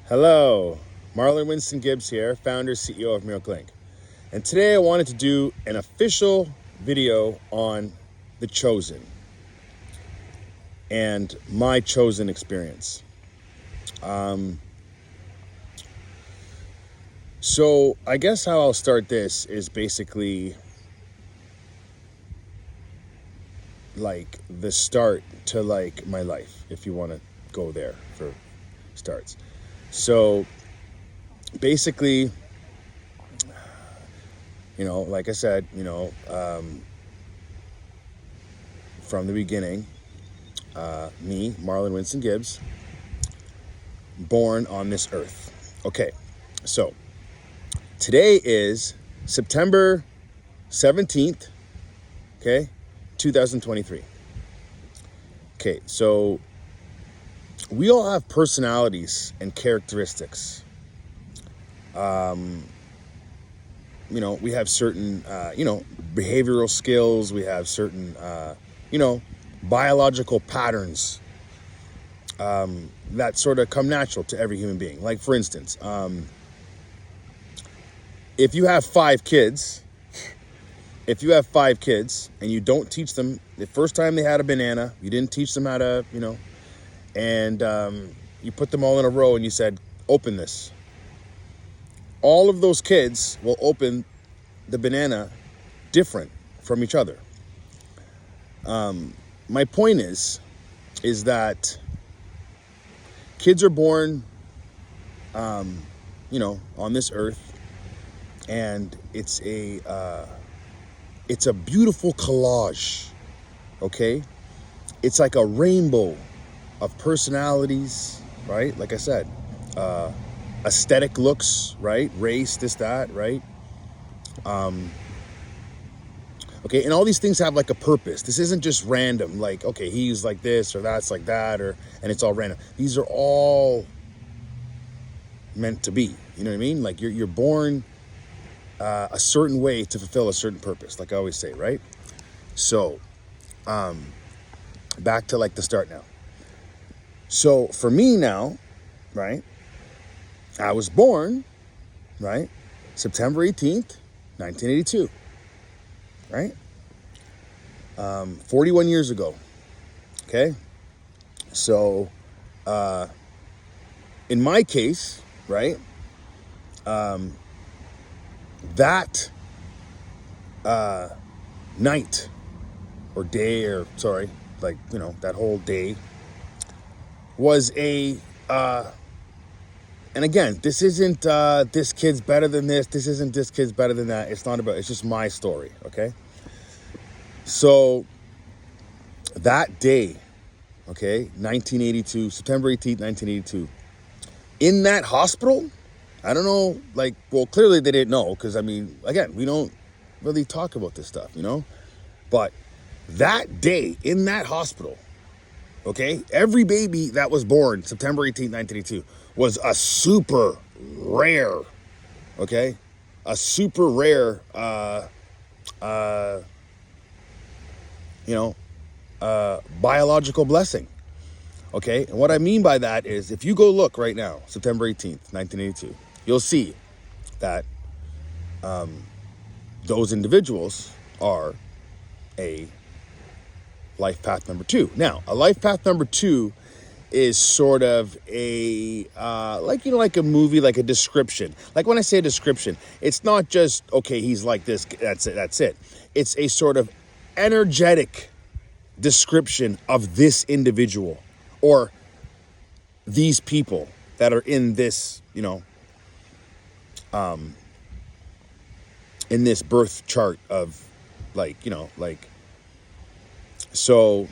Hello, Marlon Winston Gibbs here, founder, CEO of Miracle Inc. And today I wanted to do an official video on The Chosen and my chosen experience. So I guess how I'll start this is basically like the start to like my life, if you want to go there for starts. So basically, like I said, from the beginning, me, Marlon Winston Gibbs, born on this earth. Okay, so today is September 17th, okay, 2023. Okay, so we all have personalities and characteristics. We have certain, behavioral skills. We have certain, biological patterns that sort of come natural to every human being. Like, for instance, if you have five kids and you don't teach them, the first time they had a banana, you didn't teach them how to, and you put them all in a row and you said, open this. All of those kids will open the banana different from each other. My point is that kids are born, on this earth, and it's a beautiful collage, okay? It's like a rainbow of personalities, right? Like I said, aesthetic looks, right? Race, this, that, right? Okay, and all these things have like a purpose. This isn't just random, like, okay, he's like this or that's like that, and it's all random. These are all meant to be, you know what I mean? Like you're born a certain way to fulfill a certain purpose, like I always say, right? So, back to like the start now. So for me now, right, I was born, right, September 18th, 1982, right? 41 years ago, okay? So, in my case, right, that night or day or, sorry, like, that whole day was and again, this isn't this kid's better than this isn't this kid's better than that. It's not about, it's just my story, okay? So that day, okay, 1982, September 18th, 1982, in that hospital, I don't know, like, well, clearly they didn't know, because, I mean, again, we don't really talk about this stuff, but that day in that hospital, okay, every baby that was born September 18th, 1982 was a super rare, okay, a super rare, biological blessing, okay? And what I mean by that is, if you go look right now, September 18th, 1982, you'll see that those individuals are a life path number two. Now, a life path number two is sort of a, like a movie, like a description. Like when I say a description, it's not just, okay, he's like this, that's it. It's a sort of energetic description of this individual or these people that are in this, in this birth chart of so,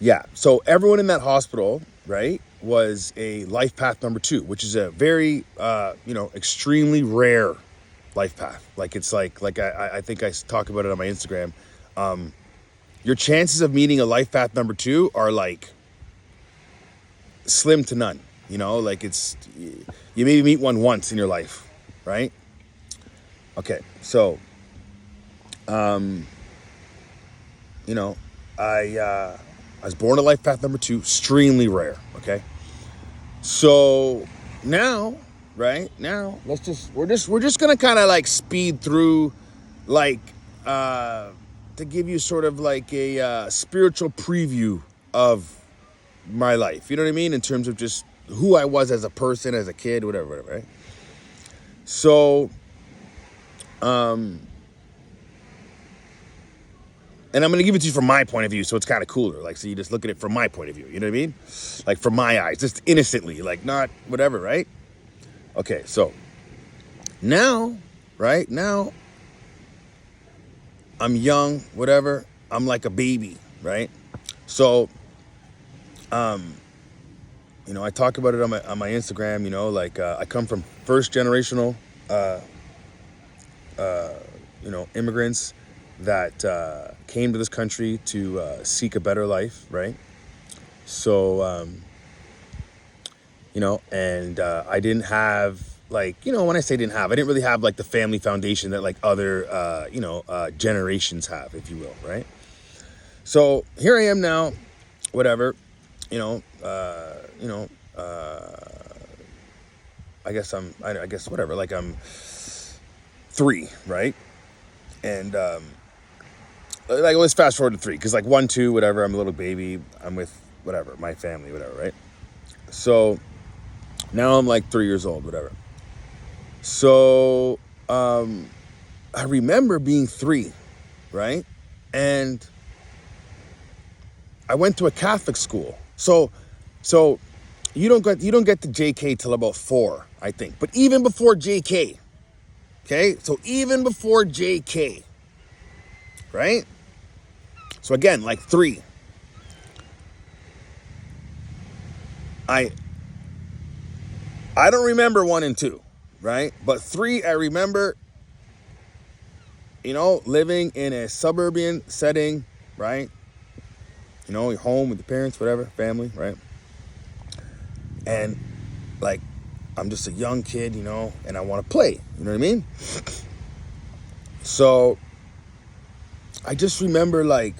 yeah. So everyone in that hospital, right, was a life path number two, which is a very, extremely rare life path. Like it's like I think I talk about it on my Instagram. Your chances of meeting a life path number two are like slim to none. Like you maybe meet one once in your life, right? Okay, so, I was born to life path number 2, extremely rare, okay? So now, right now, we're just gonna kind of like speed through, like, to give you sort of like a spiritual preview of my life. You know what I mean? In terms of just who I was as a person, as a kid, whatever, right? So, and I'm going to give it to you from my point of view, so it's kind of cooler. Like, so you just look at it from my point of view, you know what I mean? Like, from my eyes, just innocently, like, not whatever, right? Okay, so now, right, now, I'm young, whatever, I'm like a baby, right? So, you know, I talk about it on my Instagram, you know, like, I come from first generational, you know, immigrants that came to this country to seek a better life, right? So, you know, and I didn't have, like, you know, when I say didn't have, I didn't really have, like, the family foundation that, like, other, you know, generations have, if you will, right? So here I am now, whatever, you know, I guess whatever, like, I'm 3, right? And, like, let's fast forward to 3, because, like, 1, 2, whatever, I'm a little baby, I'm with, whatever, my family, whatever, right? So, now I'm, like, 3 years old, whatever. So, I remember being 3, right? And I went to a Catholic school. So you don't get to JK till about 4, I think. But even before JK, okay? So even before JK, right? So again, like 3. I don't remember 1 and 2, right? But 3, I remember, you know, living in a suburban setting, right? You know, you're home with the parents, whatever, family, right? And, like, I'm just a young kid, you know, and I want to play, you know what I mean? So, I just remember, like,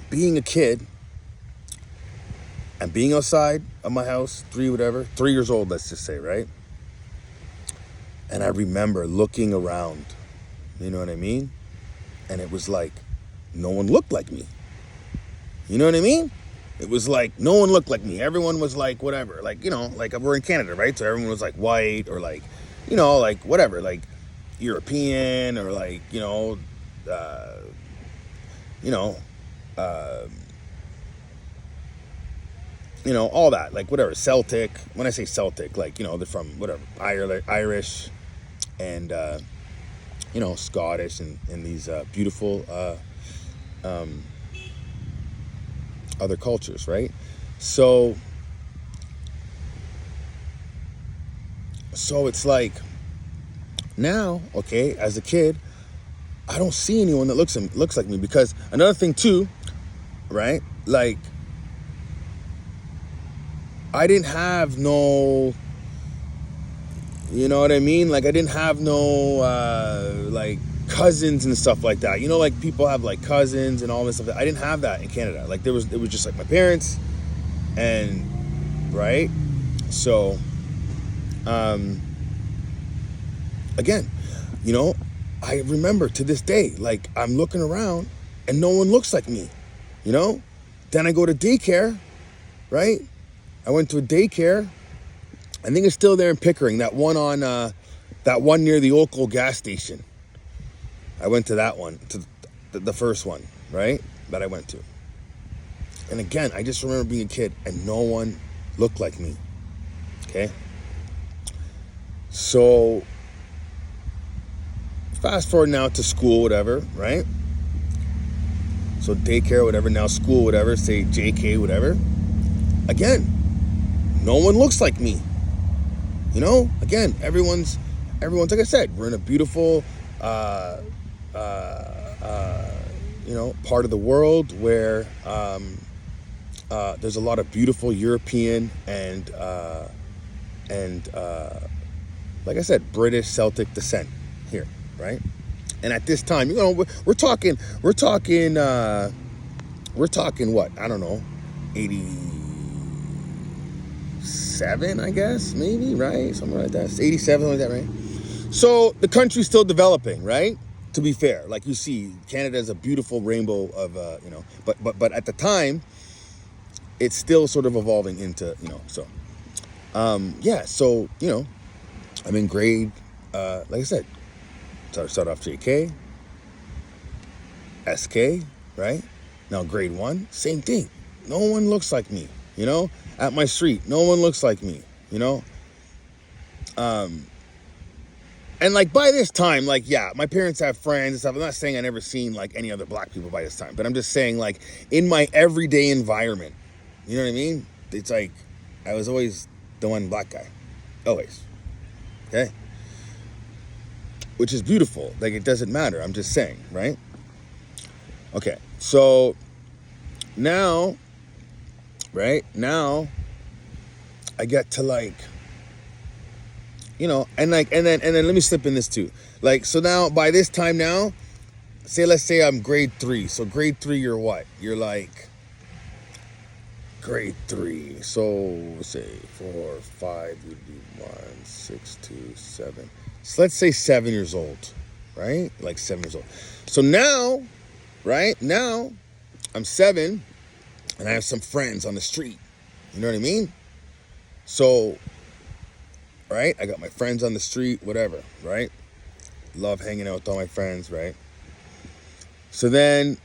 being a kid and being outside of my house, 3 years old, let's just say, right? And I remember looking around, you know what I mean? And it was like, no one looked like me. You know what I mean? It was like, no one looked like me. Everyone was like, whatever. Like, you know, like, we're in Canada, right? So everyone was like white, or like, you know, like, whatever, like European, or like, you know, all that, like, whatever, Celtic. When I say Celtic, like, you know, they're from, whatever, Irish, and, you know, Scottish, and these beautiful other cultures, right? So it's like, now, okay, as a kid, I don't see anyone that looks like me. Because another thing too, right? Like, I didn't have no, you know what I mean? Like, I didn't have no, like, cousins and stuff like that. You know, like, people have, like, cousins and all this stuff. I didn't have that in Canada. Like, it was just, like, my parents, and, right? So, again, you know, I remember to this day, like, I'm looking around and no one looks like me, you know? Then I go to daycare, right? I went to a daycare. I think it's still there in Pickering, that one near the Oakville gas station. I went to that one, to the first one, right? That I went to. And again, I just remember being a kid and no one looked like me, okay? So, fast forward now to school, whatever, right? So daycare, whatever, now school, whatever, say JK, whatever. Again, no one looks like me. You know, again, everyone's, like I said, we're in a beautiful, you know, part of the world where there's a lot of beautiful European and like I said, British Celtic descent here, right? And at this time, you know, we're talking we're talking what? I don't know, 87, I guess, maybe, right? Something like that. It's 87, like that, right? So the country's still developing, right? To be fair, like you see, Canada is a beautiful rainbow of, but at the time, it's still sort of evolving into, so, so, I'm in grade, like I said, start off JK, SK, right? Now grade 1, same thing. No one looks like me, At my street, no one looks like me, And like by this time, like, yeah, my parents have friends and stuff. I'm not saying I never seen like any other black people by this time, but I'm just saying like in my everyday environment, you know what I mean? It's like I was always the one black guy, always. Okay, which is beautiful. Like it doesn't matter. I'm just saying, right? Okay, so now, right now, I get to like. And then let me slip in this too. Like, so now by this time now, let's say I'm grade 3. So grade 3, you're what? You're like grade 3. So say 4, 5, you'd be 1, 6, 2, 7. So let's say 7 years old, right? Like 7 years old. So now, right? Now I'm 7 and I have some friends on the street. You know what I mean? So, right? I got my friends on the street, whatever, right? Love hanging out with all my friends, right? So then,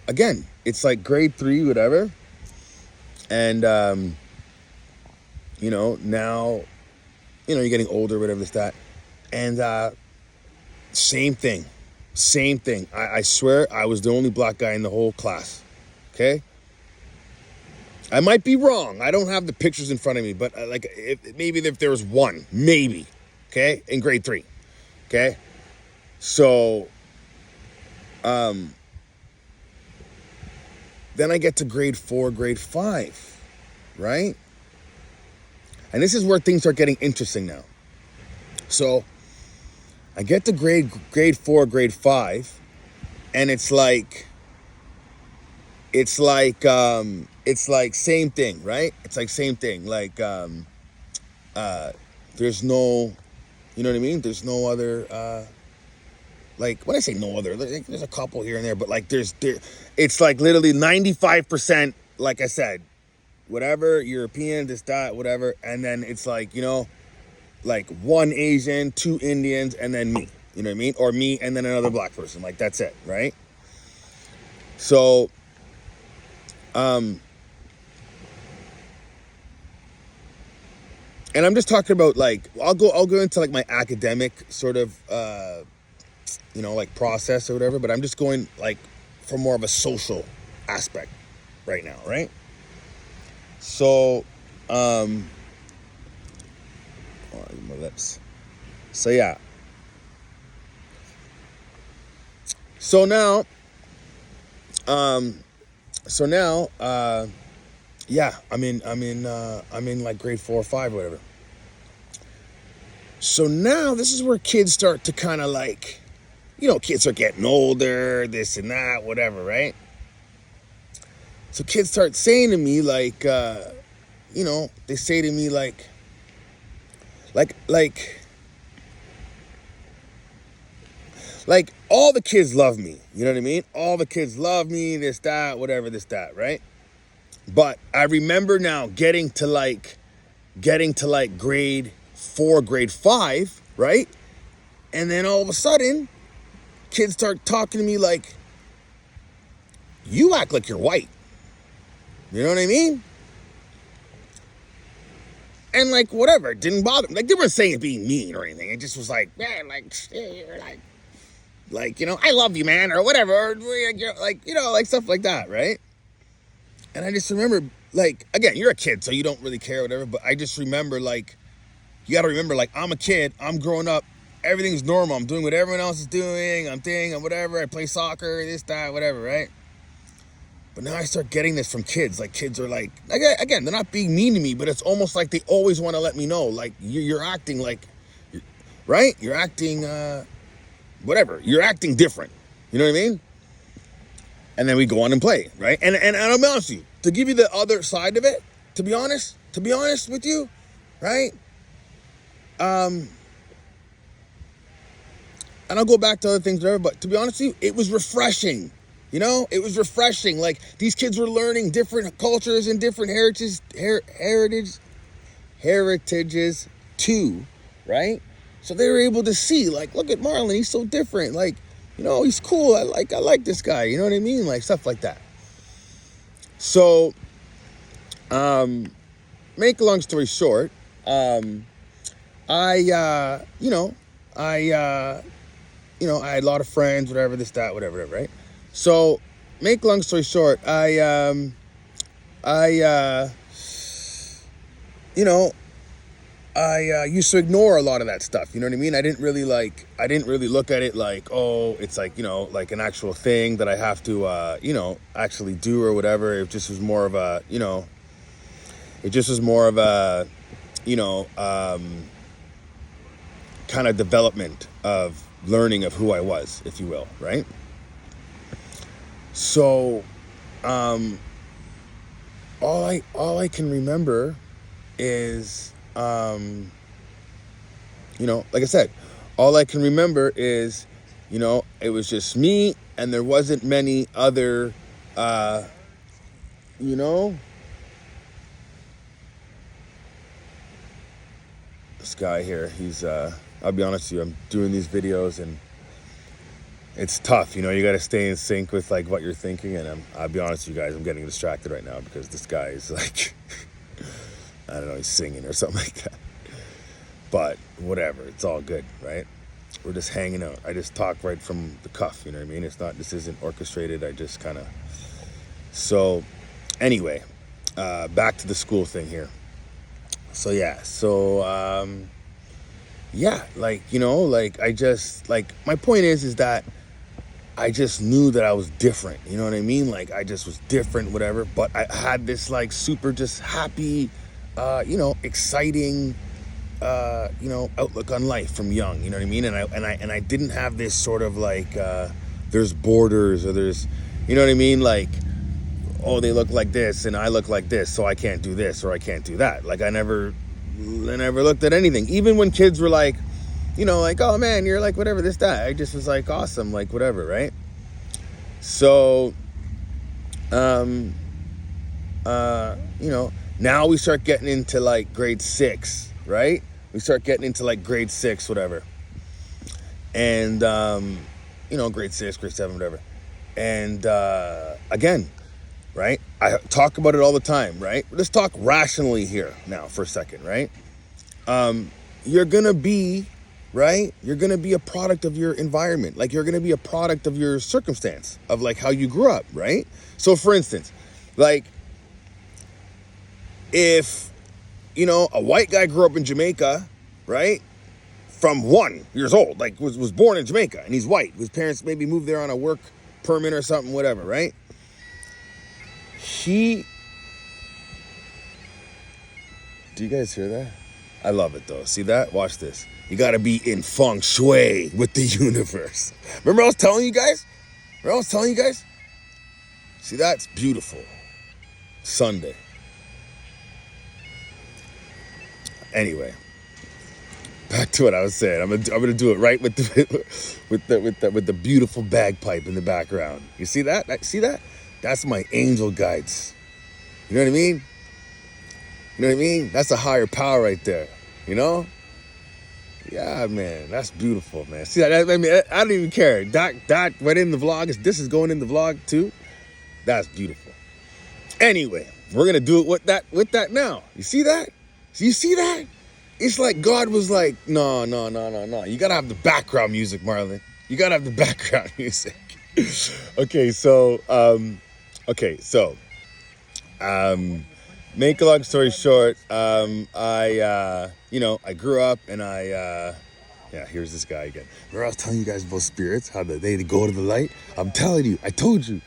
again, it's like grade 3, whatever. And, now, you're getting older, whatever, this, that. And same thing. I swear I was the only black guy in the whole class, okay? I might be wrong. I don't have the pictures in front of me, but maybe if there was one, maybe, okay, in grade 3, okay? So, then I get to grade 4, grade 5, right? And this is where things start getting interesting now. So, I get to grade 4, grade 5, and it's like same thing, right? It's like same thing. Like, there's no, you know what I mean? There's no other, like, when I say no other, there's a couple here and there, but like it's like literally 95%, like I said, whatever, European, this, that, whatever. And then it's like, like 1 Asian, 2 Indians, and then me, you know what I mean? Or me and then another black person. Like, that's it, right? So, and I'm just talking about like, I'll go into like my academic sort of, like process or whatever, but I'm just going like for more of a social aspect right now, right? So, my lips. So yeah. So now, yeah, I'm in like grade 4 or 5 or whatever. So now this is where kids start to kind of like, kids are getting older, this and that, whatever, right? So kids start saying to me like, they say to me like all the kids love me, you know what I mean? All the kids love me, this, that, whatever, this, that, right? But I remember now getting to like grade 4, grade 5, right? And then all of a sudden, kids start talking to me like, you act like you're white. You know what I mean? And like, whatever, it didn't bother me. Like, they weren't saying it being mean or anything. It just was like, man, like, I love you, man, or whatever. Or, like, like stuff like that, right? And I just remember, like, again, you're a kid, so you don't really care, whatever. But I just remember, like, you got to remember, like, I'm a kid. I'm growing up. Everything's normal. I'm doing what everyone else is doing. I'm whatever. I play soccer, this, that, whatever, right? But now I start getting this from kids. Like, kids are like, again, they're not being mean to me, but it's almost like they always want to let me know. Like, you're acting like, right? You're acting, whatever. You're acting different. You know what I mean? And then we go on and play, right? And I'll be honest with you, to give you the other side of it, to be honest with you, right? And I'll go back to other things, whatever, but to be honest with you, it was refreshing. You know, it was refreshing. Like, these kids were learning different cultures and different heritages too, right? So they were able to see, like, look at Marlon, he's so different. Like, you know, he's cool. I like this guy. You know what I mean? Like, stuff like that. So, make a long story short, I had a lot of friends, whatever, this, that, whatever, right? So, make a long story short, I used to ignore a lot of that stuff. You know what I mean? I didn't really look at it like, oh, it's like, you know, like an actual thing that I have to, actually do or whatever. It just was more of a, kind of development of learning of who I was, if you will, right? So, all I can remember is, like I said, all I can remember is, it was just me, and there wasn't many other, this guy here, he's, I'll be honest with you, I'm doing these videos, and it's tough, you got to stay in sync with, like, what you're thinking, and I'll be honest with you guys, I'm getting distracted right now, because this guy is, like, I don't know, he's singing or something like that. But whatever, it's all good, right? We're just hanging out. I just talk right from the cuff, you know what I mean? This isn't orchestrated. I just kind of... So, anyway, back to the school thing here. So, yeah. So, my point is that I just knew that I was different. You know what I mean? Like, I just was different, whatever. But I had this, like, super just happy, exciting... outlook on life from young, you know what I mean? And I didn't have this sort of like, there's borders, or there's, you know what I mean? Like, oh, they look like this and I look like this, so I can't do this or I can't do that. Like, I never looked at anything. Even when kids were like, like, oh man, you're like, whatever, this, that. I just was like, awesome, like, whatever, right? So, now we start getting into like grade 6, right? We start getting into like grade 6, whatever. And, grade 6, grade 7, whatever. And, again, right? I talk about it all the time, right? Let's talk rationally here now for a second, right? You're going to be, right? You're going to be a product of your environment. Like, you're going to be a product of your circumstance, of like how you grew up, right? So for instance, like, if, a white guy grew up in Jamaica, right? From 1 years old, like was born in Jamaica, and he's white. His parents maybe moved there on a work permit or something, whatever, right? Do you guys hear that? I love it though. See that? Watch this. You gotta be in feng shui with the universe. Remember I was telling you guys? See, that's beautiful. Sunday. Anyway, back to what I was saying. I'm gonna do it right with the beautiful bagpipe in the background. You see that? See that? That's my angel guides. You know what I mean? That's a higher power right there. Yeah, man, that's beautiful, man. See that? I don't even care. That went in the vlog. This is going in the vlog too. That's beautiful. Anyway, we're gonna do it with that now. You see that? You see that? It's like God was like, no. You gotta have the background music, Marlon. You gotta have the background music. Okay, so, make a long story short, I grew up and here's this guy again. Remember I was telling you guys about spirits, how they go to the light? I'm telling you, I told you,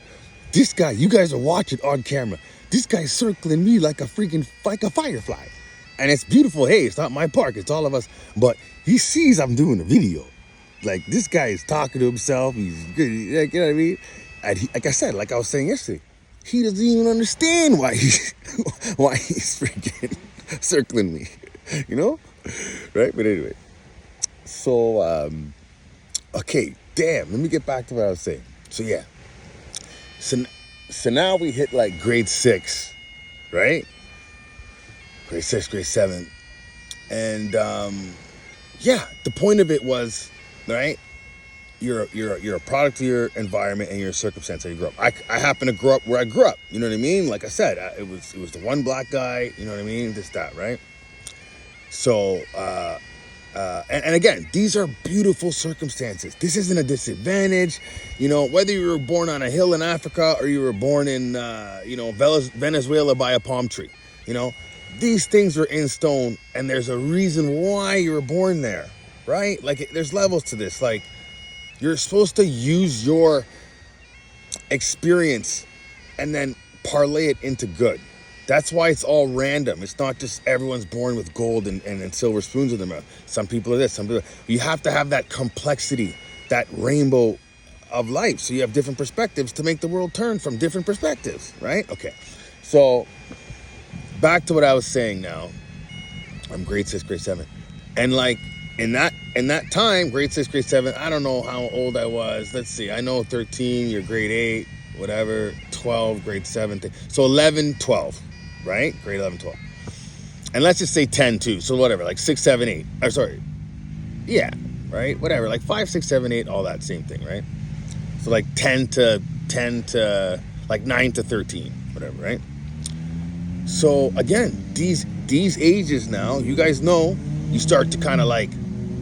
this guy, you guys are watching on camera. This guy's circling me like a firefly. And it's beautiful. Hey, it's not my park. It's all of us. But he sees I'm doing a video. Like, this guy is talking to himself. He's good. You know what I mean? And like I said, like I was saying yesterday, he doesn't even understand why why he's freaking circling me, you know, right? But anyway, so okay, damn. Let me get back to what I was saying. So yeah, so now we hit like grade 6, right? Grade 6, grade 7, and yeah, the point of it was, right? You're a product of your environment and your circumstance that you grew up. I happen to grow up where I grew up. You know what I mean? Like I said, it was the one black guy. You know what I mean? This, that, right? So and again, these are beautiful circumstances. This isn't a disadvantage. You know, whether you were born on a hill in Africa or you were born in Venezuela by a palm tree. You know, these things are in stone, and there's a reason why you were born there, right? Like there's levels to this. Like, you're supposed to use your experience and then parlay it into good. That's why it's all random. It's not just everyone's born with gold and silver spoons in their mouth. Some people are this, some people. You have to have that complexity, that rainbow of life. So you have different perspectives to make the world turn from different perspectives, right? Okay. So back to what I was saying now. I'm grade 6, grade 7. And like, in that time, grade 6, grade 7, I don't know how old I was. Let's see. I know 13, you're grade 8, whatever, 12, grade 7. So 11, 12, right? Grade 11, 12. And let's just say 10 too. So whatever, like 6, 7, 8. Or sorry. Yeah, right? Whatever. Like 5, 6, 7, 8, all that same thing, right? So like 10 to like 9 to 13, whatever, right? So again, these ages now, you guys know, you start to kind of like,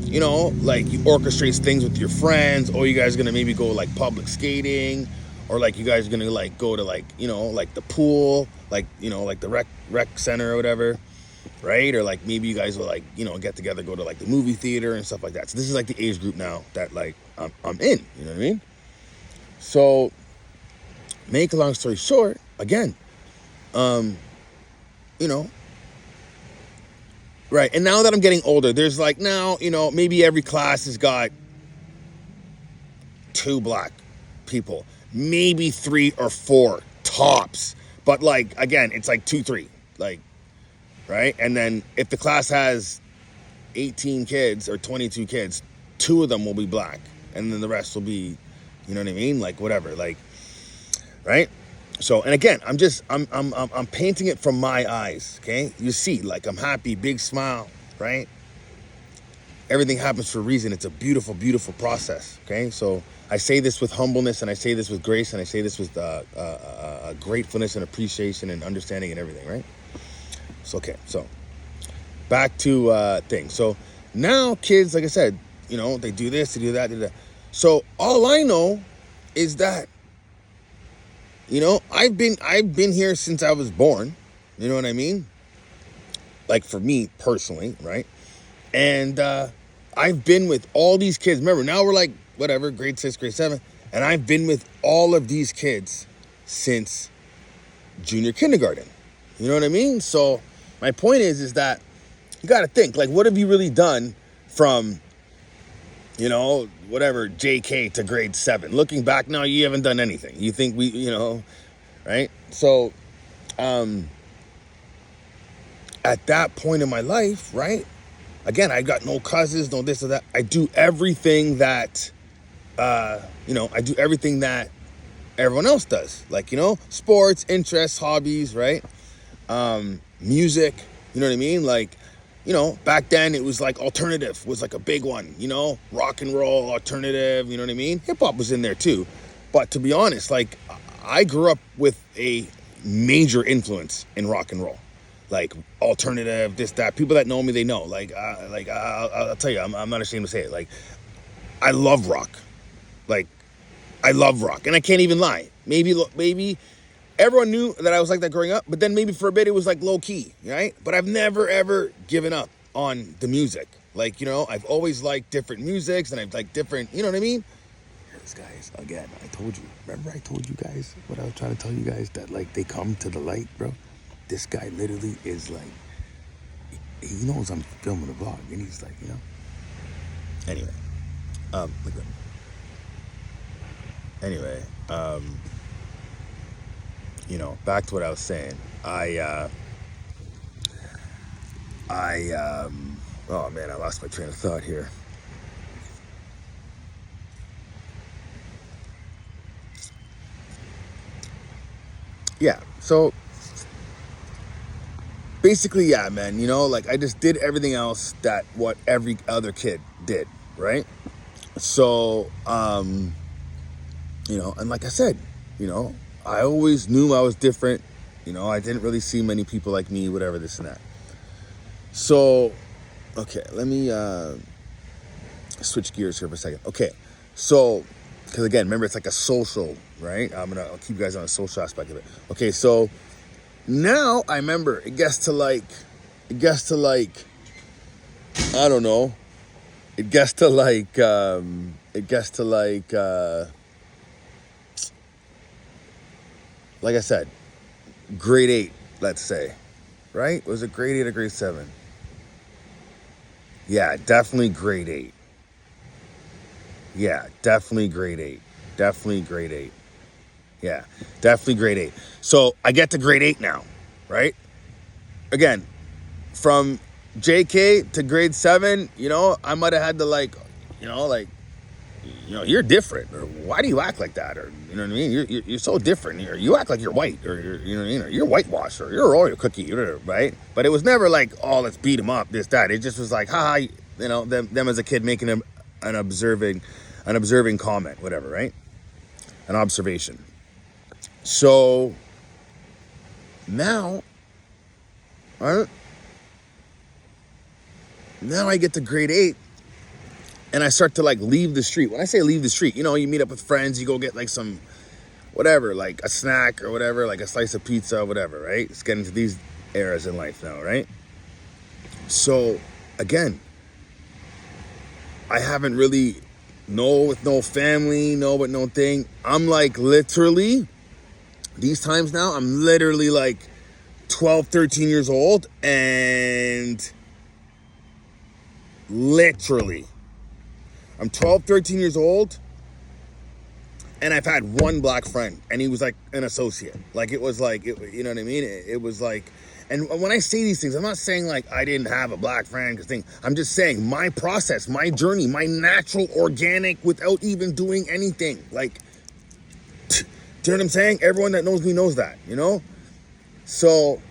you know, like you orchestrate things with your friends, or you guys are going to maybe go like public skating, or like you guys are going to like go to like, you know, like the pool, like, you know, like the rec center or whatever, right? Or like maybe you guys will like, you know, get together, go to like the movie theater and stuff like that. So this is like the age group now that like I'm in, you know what I mean? So make a long story short, again, you know, right. And now that I'm getting older, there's like now, you know, maybe every class has got 2 black people, maybe 3 or 4 tops. But like, again, it's like 2, 3, like, right. And then if the class has 18 kids or 22 kids, 2 of them will be black. And then the rest will be, you know what I mean? Like whatever, like, right. So, and again, I'm painting it from my eyes, okay? You see, like, I'm happy, big smile, right? Everything happens for a reason. It's a beautiful, beautiful process, okay? So I say this with humbleness, and I say this with grace, and I say this with gratefulness and appreciation and understanding and everything, right? So, okay, so back to things. So now kids, like I said, you know, they do this, they do that, they do that. So all I know is that, you know, I've been here since I was born. You know what I mean? Like for me personally, right? And I've been with all these kids. Remember, now we're like, whatever, grade 6, grade 7. And I've been with all of these kids since junior kindergarten. You know what I mean? So my point is that you got to think, like, what have you really done from, you know, whatever, JK to grade 7. Looking back now, you haven't done anything. You think we, you know, right? So, at that point in my life, right? Again, I got no cousins, no this or that. I do everything that, you know, I do everything that everyone else does. Like, you know, sports, interests, hobbies, right? Music, you know what I mean? Like, you know, back then it was like alternative was like a big one, you know, rock and roll, alternative, you know what I mean? Hip hop was in there too. But to be honest, like I grew up with a major influence in rock and roll, like alternative, this, that. People that know me, they know. Like I'll tell you, I'm not ashamed to say it. Like I love rock, like I love rock, and I can't even lie. Maybe everyone knew that I was like that growing up, but then maybe for a bit it was like low key, right? But I've never ever given up on the music. Like, you know, I've always liked different musics, and I've liked different, you know what I mean? Yes, guys, again, I told you. Remember I told you guys what I was trying to tell you guys, that like they come to the light, bro? This guy literally is like, he knows I'm filming a vlog, and he's like, you know. Anyway, look at that. Anyway, back to what I was saying. Oh man, I lost my train of thought here. Yeah, so basically, yeah, man, like I just did everything else that what every other kid did, right? So, and like I said, I always knew I was different. I didn't really see many people like me, whatever, this and that. So, okay, let me switch gears here for a second. Okay, so, because again, remember, it's like a social, right? I'll keep you guys on the social aspect of it. Okay, so now I remember it gets to like, I don't know, it gets to like I said, grade 8, let's say, right? Was it grade 8 or grade 7? Yeah, definitely grade 8. Yeah, definitely grade 8. Definitely grade 8. Yeah, definitely grade 8. So I get to grade 8 now, right? Again, from JK to grade 7, I might have had to you're different, or why do you act like that, or you know what I mean? You're so different, or you act like you're white, or you know what I mean, or you're whitewashed, or you're an Oreo cookie, right? But it was never like, oh, let's beat him up, this, that. It just was like, haha, them as a kid making an observing comment, whatever, right? An observation. So now, right? Now I get to grade 8. And I start to leave the street. When I say leave the street, you meet up with friends, you go get like some, whatever, like a snack or whatever, like a slice of pizza, whatever, right? It's getting to these eras in life now, right? So, again, I haven't really, with no family, with no thing. I'm like literally, these times now, I'm literally like 12, 13 years old, and literally, I'm 12, 13 years old, and I've had one black friend, and he was like an associate. Like, it was like, you know what I mean? It was like, and when I say these things, I'm not saying like I didn't have a black friend, I'm just saying my process, my journey, my natural, organic, without even doing anything. Like, do you know what I'm saying? Everyone that knows me knows that, So,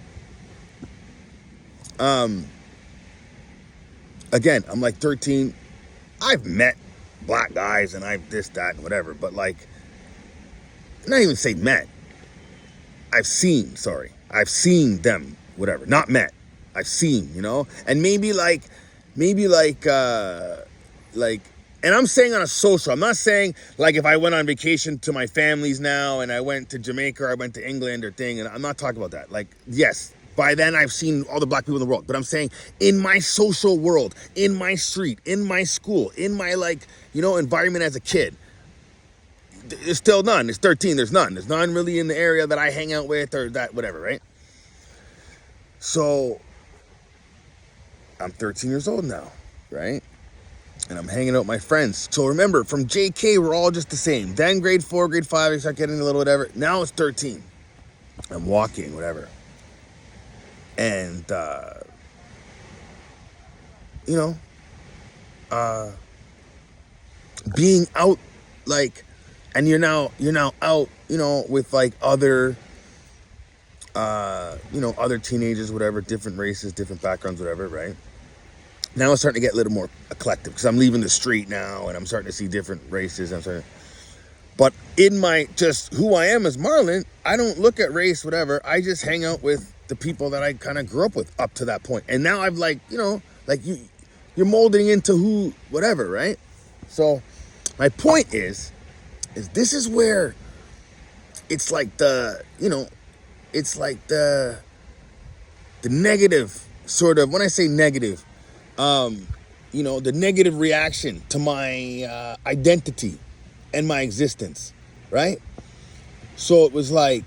again, I'm like 13. I've met black guys and I've this, that, and whatever, but like, not even say met. I've seen them, whatever, not met. I've seen, and maybe and I'm saying on a social, I'm not saying like if I went on vacation to my families now and I went to Jamaica or I went to England or thing, and I'm not talking about that. Like, yes, by then I've seen all the black people in the world, but I'm saying in my social world, in my street, in my school, in my environment as a kid, there's still none. It's 13, there's none. There's none really in the area that I hang out with or that, whatever, right? So I'm 13 years old now, right? And I'm hanging out with my friends. So remember, from JK, we're all just the same. Then grade 4, grade 5, I start getting a little whatever. Now it's 13. I'm walking, whatever. And, being out, like, and you're now out, with like other, other teenagers, whatever, different races, different backgrounds, whatever, right? Now it's starting to get a little more eclectic because I'm leaving the street now and I'm starting to see different races. But in my, just who I am as Marlon, I don't look at race, whatever. I just hang out with the people that I kind of grew up with up to that point. And now I've you're molding into who, whatever, right? So my point is this is where it's like it's like the negative sort of, when I say negative, the negative reaction to my identity and my existence, right? So it was like,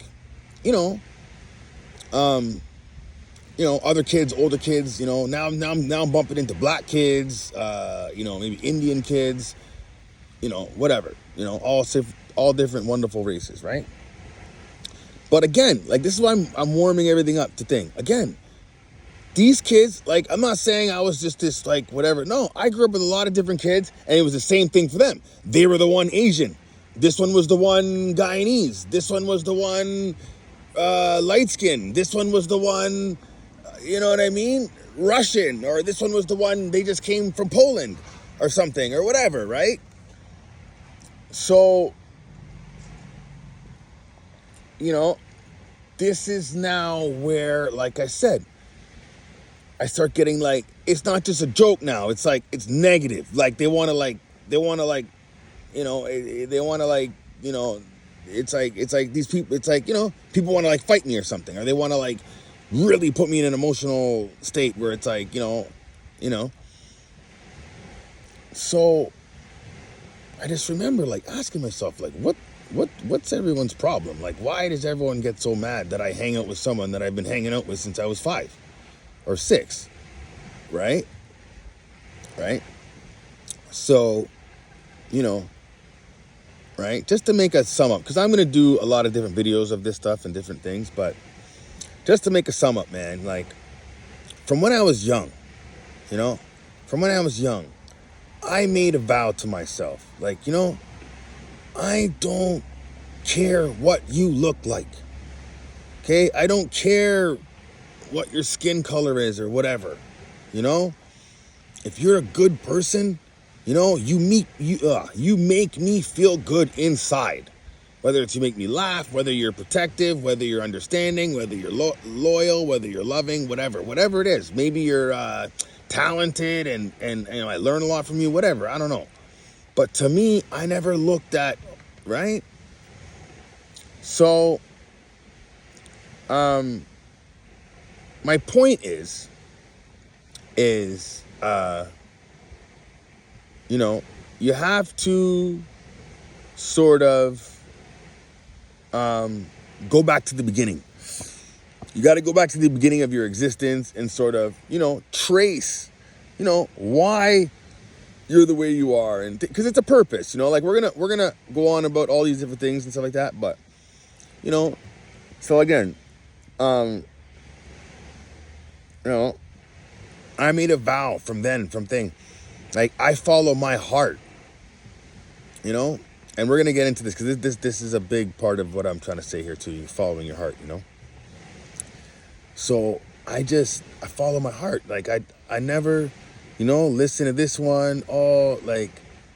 other kids, older kids, now I'm bumping into black kids, maybe Indian kids, whatever, all all different wonderful races, right? But again, like, this is why I'm warming everything up to think. Again, these kids, like, I'm not saying I was just this, like, whatever. No, I grew up with a lot of different kids, and it was the same thing for them. They were the one Asian. This one was the one Guyanese. This one was the one light skin. This one was the one, you know what I mean? Russian. Or this one was the one, they just came from Poland or something or whatever, right? So, you know, this is now where, like I said, I start getting, like, it's not just a joke now. It's like, it's negative. Like, they want to, you know, they want to, like, you know, it's like these people, it's like, you know, people want to, like, fight me or something, or they want to, like, really put me in an emotional state where it's like, you know. So I just remember, like, asking myself, like, what's everyone's problem? Like, why does everyone get so mad that I hang out with someone that I've been hanging out with since I was 5 or 6, right? So, you know, right? Just to make a sum up, because I'm going to do a lot of different videos of this stuff and different things, but just to make a sum up, man, like, from when I was young, you know, I made a vow to myself, like, you know, I don't care what you look like, okay? I don't care what your skin color is or whatever, you know? If you're a good person, you know, you make me feel good inside. Whether it's you make me laugh, whether you're protective, whether you're understanding, whether you're loyal, whether you're loving, whatever it is. Maybe you're talented and you know, I learn a lot from you, whatever, I don't know. But to me, I never looked at, right? So, my point is, you know, you have to sort of go back to the beginning. You got to go back to the beginning of your existence and sort of, you know, trace, you know, why you're the way you are, and because it's a purpose, you know, like we're gonna go on about all these different things and stuff like that, but, you know, so again, you know, I made a vow from thing, like, I follow my heart, you know, and we're gonna get into this because this is a big part of what I'm trying to say here too. You following your heart, you know. So I follow my heart. Like, I never, you know, listen to this one. Oh, like,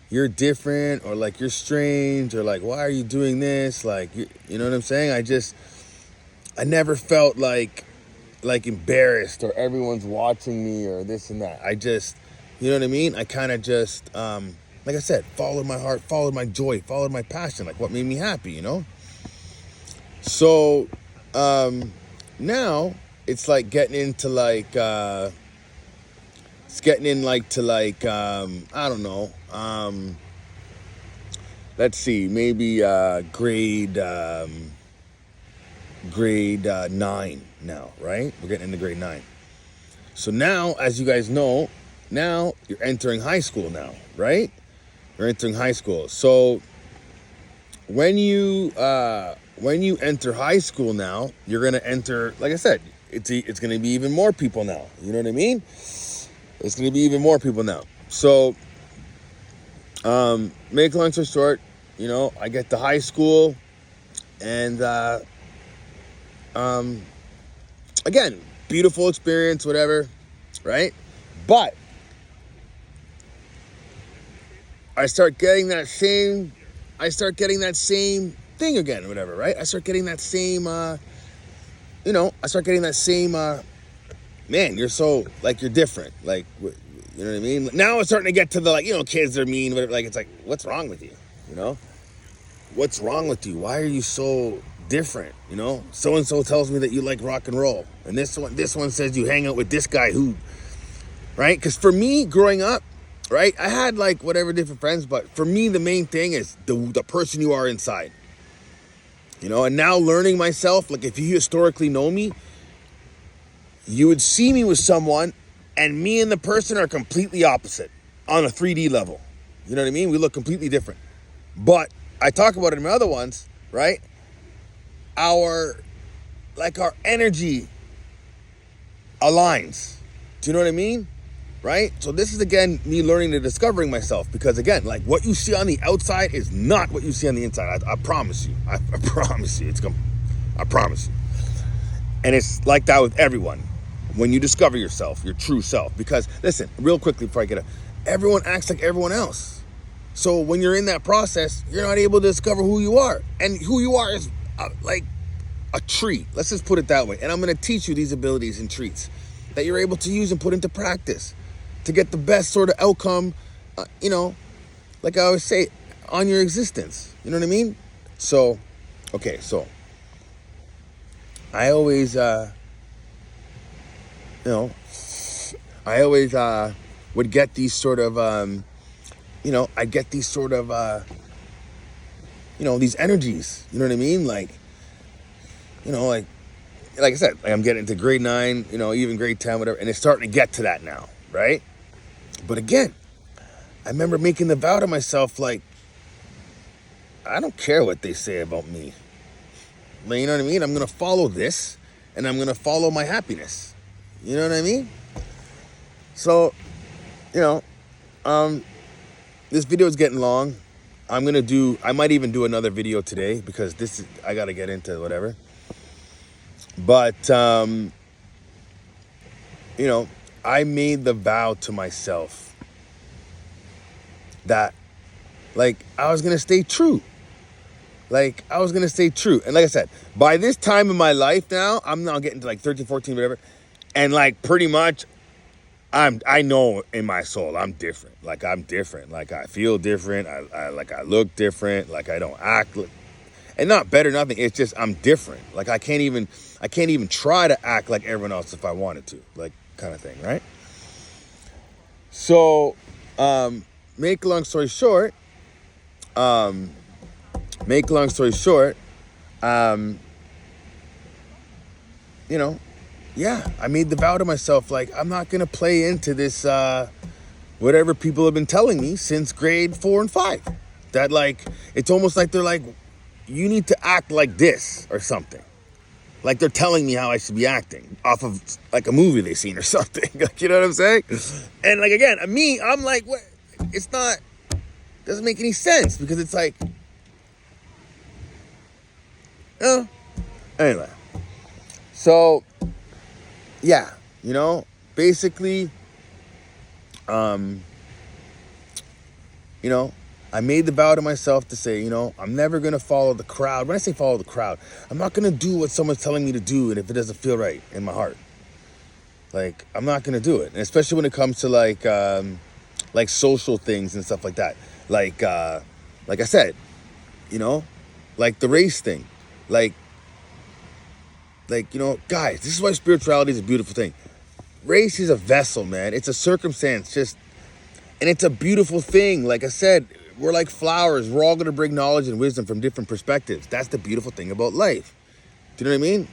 you're different, or like, you're strange, or like, why are you doing this? Like, you know what I'm saying? I never felt like embarrassed or everyone's watching me or this and that. You know what I mean? I kind of just, like I said, followed my heart, followed my joy, followed my passion, like what made me happy, you know? So, now it's like getting into like, I don't know, let's see, maybe, grade 9 now, right? We're getting into grade 9. So now, as you guys know, now you're entering high school now, right? You're entering high school. So when you enter high school now, you're gonna enter, like I said, it's gonna be even more people now. You know what I mean? It's gonna be even more people now. So, make a long story short, you know, I get to high school, and again, beautiful experience, whatever, right? But I start getting that same thing again, whatever, right? I start getting that same, man, you're so, like, you're different. Like, you know what I mean? Now it's starting to get to the, like, you know, kids are mean, whatever. Like, it's like, what's wrong with you? You know? What's wrong with you? Why are you so different? You know? So-and-so tells me that you like rock and roll. And this one says you hang out with this guy who, right? Because for me, growing up, right, I had, like, whatever different friends, but for me, the main thing is the person you are inside. You know, and now learning myself, like, if you historically know me, you would see me with someone, and me and the person are completely opposite on a 3D level. You know what I mean? We look completely different. But I talk about it in my other ones, right? Our energy aligns. Do you know what I mean? Right? So this is, again, me learning and discovering myself, because, again, like, what you see on the outside is not what you see on the inside. I promise you. I promise you. I promise you. And it's like that with everyone. When you discover yourself, your true self. Because, listen, real quickly before I get up, everyone acts like everyone else. So when you're in that process, you're not able to discover who you are. And who you are is like a tree. Let's just put it that way. And I'm going to teach you these abilities and traits that you're able to use and put into practice to get the best sort of outcome, like I always say, on your existence. You know what I mean? So, okay, so I always, would get these sort of, I get these sort of, these energies. You know what I mean? Like I said, like, I'm getting into grade 9, even grade 10, whatever, and it's starting to get to that now, right? But again, I remember making the vow to myself, like, I don't care what they say about me. Like, you know what I mean? I'm going to follow this, and I'm going to follow my happiness. You know what I mean? So, this video is getting long. I might even do another video today, because I got to get into whatever. But, I made the vow to myself that, like, I was going to stay true. And like I said, by this time in my life now, I'm now getting to like 13, 14, whatever. And like, pretty much, I know in my soul, I'm different. Like, I'm different. Like, I feel different. I look different. Like, I don't act and not better, nothing. It's just, I'm different. Like, I can't even try to act like everyone else if I wanted to, like, kind of thing, right? So, make a long story short, yeah, I made the vow to myself, like, I'm not going to play into this, whatever people have been telling me since grade 4 and 5. That, like, it's almost like they're like, you need to act like this or something. Like, they're telling me how I should be acting off of, like, a movie they've seen or something. Like, you know what I'm saying? And, like, again, me, I'm like, what? It's not, doesn't make any sense, because it's like, anyway. So, yeah, basically, I made the vow to myself to say, I'm never going to follow the crowd. When I say follow the crowd, I'm not going to do what someone's telling me to do, and if it doesn't feel right in my heart, like, I'm not going to do it. And especially when it comes to like social things and stuff like that. Like I said, like the race thing, like, guys, this is why spirituality is a beautiful thing. Race is a vessel, man. It's a circumstance, and it's a beautiful thing. Like I said, we're like flowers. We're all going to bring knowledge and wisdom from different perspectives. That's the beautiful thing about life. Do you know what I mean?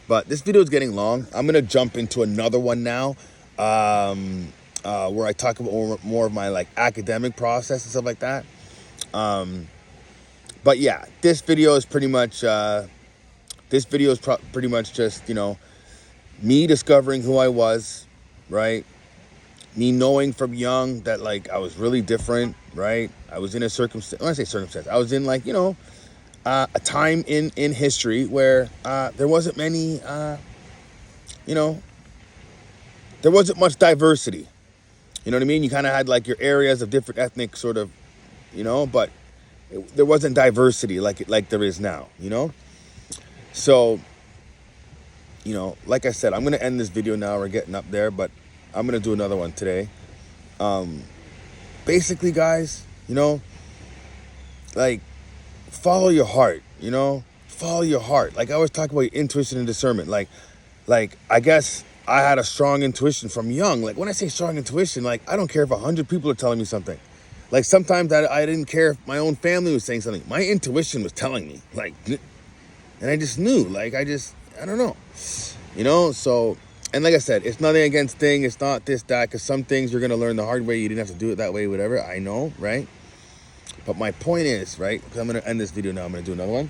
But this video is getting long. I'm going to jump into another one now, where I talk about more of my, like, academic process and stuff like that. But yeah, this video is pretty much, just, me discovering who I was, right? Me knowing from young that, like, I was really different, right? I was in a circumstance, when I say circumstance, I was in, like, a time in history where there wasn't many, there wasn't much diversity. You know what I mean? You kind of had, like, your areas of different ethnic sort of, but there wasn't diversity like there is now, So, like I said, I'm going to end this video now. We're getting up there, but I'm going to do another one today. Basically, guys, like, follow your heart, follow your heart. Like, I always talk about intuition and discernment. Like, I guess I had a strong intuition from young. Like, when I say strong intuition, like, I don't care if 100 people are telling me something. Like, sometimes I didn't care if my own family was saying something. My intuition was telling me, like, and I just knew, like, I don't know, so, and like I said, it's nothing against thing. It's not this, that, because some things you're going to learn the hard way. You didn't have to do it that way, whatever. I know, right? But my point is, right, 'cause I'm going to end this video now. I'm going to do another one.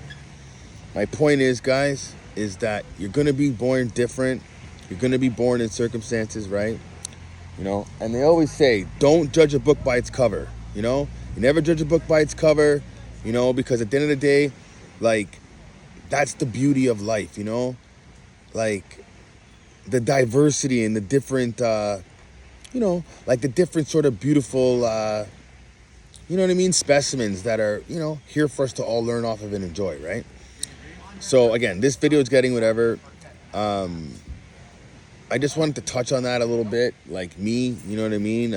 My point is, guys, is that you're going to be born different. You're going to be born in circumstances, right? You know, and they always say, don't judge a book by its cover. You know, you never judge a book by its cover, you know, because at the end of the day, like, that's the beauty of life, you know, like the diversity and the different, you know, like the different sort of beautiful, you know what I mean, specimens that are, you know, here for us to all learn off of and enjoy, right? So again, this video is getting whatever. I just wanted to touch on that a little bit, like me, you know what I mean?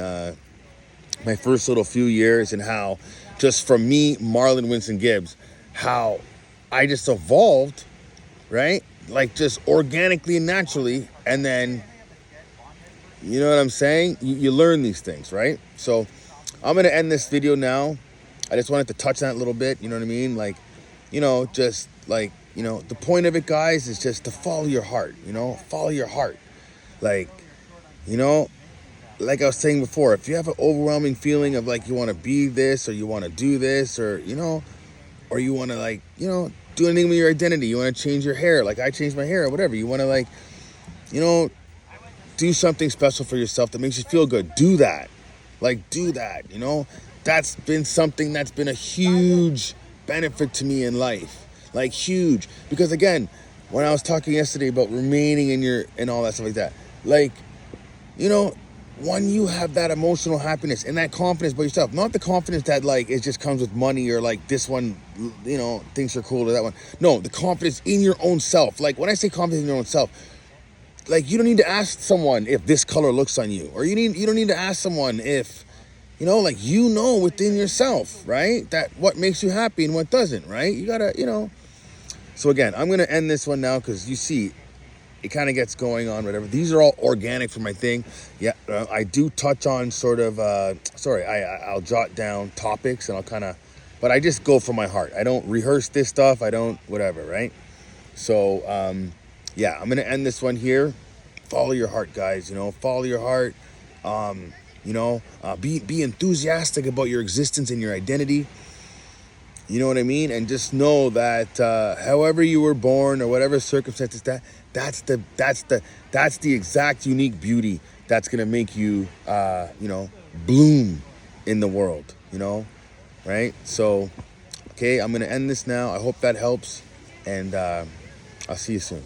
My first little few years, and how just from me, Marlon Winston Gibbs, how I just evolved, right? Like just organically and naturally. And then, you know what I'm saying? You learn these things, right? So I'm going to end this video now. I just wanted to touch on it a little bit, you know what I mean? Like, you know, just like, you know, the point of it, guys, is just to follow your heart, you know, follow your heart. Like, you know, like I was saying before, if you have an overwhelming feeling of like you want to be this or you want to do this, or, you know, or you want to like, you know, do anything with your identity, you want to change your hair, like I changed my hair or whatever, you want to like, you know, do something special for yourself that makes you feel good, do that. Like, do that, you know. That's been something that's been a huge benefit to me in life, like huge. Because again, when I was talking yesterday about remaining in your, and all that stuff like that, like, you know, when you have that emotional happiness and that confidence about yourself, not the confidence that like it just comes with money, or like this one, you know, thinks you're cool, or that one. No, the confidence in your own self. Like when I say confidence in your own self, like you don't need to ask someone if this color looks on you, or you don't need to ask someone if, you know, like, you know, within yourself, right, that what makes you happy and what doesn't, right? You gotta, you know. So again, I'm gonna end this one now, because you see it kind of gets going on, whatever. These are all organic for my thing. Yeah, I do touch on sort of, I'll jot down topics, and I'll kind of, but I just go from my heart. I don't rehearse this stuff. I don't, whatever, right? So, yeah, I'm going to end this one here. Follow your heart, guys, you know, follow your heart. You know, be enthusiastic about your existence and your identity. You know what I mean? And just know that however you were born, or whatever circumstances, that's the exact unique beauty that's gonna make you, you know, bloom in the world. You know, right? So, okay, I'm gonna end this now. I hope that helps, and I'll see you soon.